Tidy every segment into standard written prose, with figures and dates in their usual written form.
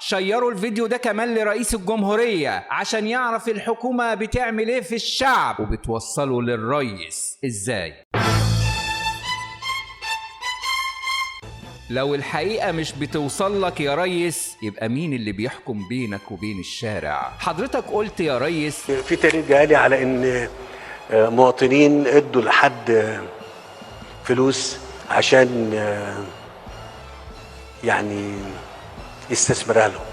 شيروا الفيديو ده كمان لرئيس الجمهورية عشان يعرف الحكومة بتعمل ايه في الشعب وبتوصله للرئيس ازاي. لو الحقيقة مش بتوصل لك يا ريس، يبقى مين اللي بيحكم بينك وبين الشارع؟ حضرتك قلت يا ريس في تقرير جالي على ان مواطنين ادوا لحد فلوس عشان يعني يستثمرها لهم،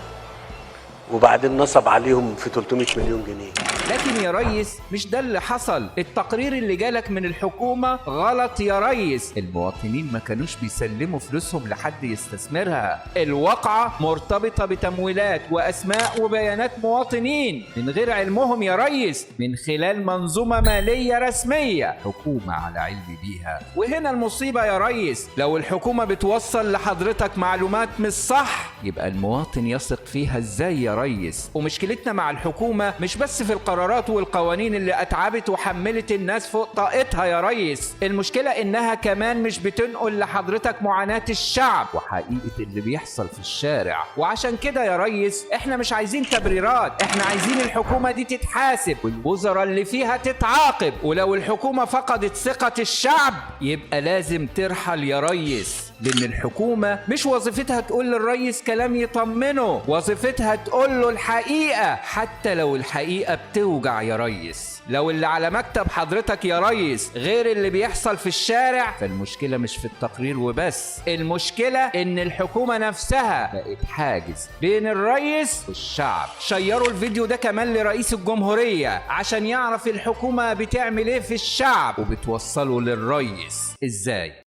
وبعدين نصب عليهم في 300 مليون جنيه. لكن يا ريس مش ده اللي حصل. التقرير اللي جالك من الحكومة غلط يا ريس. المواطنين ما كانوش بيسلموا فلوسهم لحد يستثمرها. الواقعة مرتبطة بتمويلات وأسماء وبيانات مواطنين من غير علمهم يا ريس، من خلال منظومة مالية رسمية حكومة على علم بيها. وهنا المصيبة يا ريس، لو الحكومة بتوصل لحضرتك معلومات مش صح، يبقى المواطن يثق فيها ازاي يا ريس؟ ومشكلتنا مع الحكومة مش بس في القرارات والقوانين اللي اتعبت وحملت الناس فوق طاقتها يا ريس، المشكلة انها كمان مش بتنقل لحضرتك معاناة الشعب وحقيقة اللي بيحصل في الشارع. وعشان كده يا ريس احنا مش عايزين تبريرات، احنا عايزين الحكومة دي تتحاسب والوزراء اللي فيها تتعاقب. ولو الحكومة فقدت ثقة الشعب يبقى لازم ترحل يا ريس، لأن الحكومة مش وظيفتها تقول للرئيس كلام يطمنه، وظيفتها تقول له الحقيقة حتى لو الحقيقة بتوجع يا ريس. لو اللي على مكتب حضرتك يا ريس غير اللي بيحصل في الشارع، فالمشكلة مش في التقرير وبس، المشكلة إن الحكومة نفسها بقت حاجز بين الرئيس والشعب. شيروا الفيديو ده كمان لرئيس الجمهورية عشان يعرف الحكومة بتعمل ايه في الشعب وبتوصله للرئيس ازاي.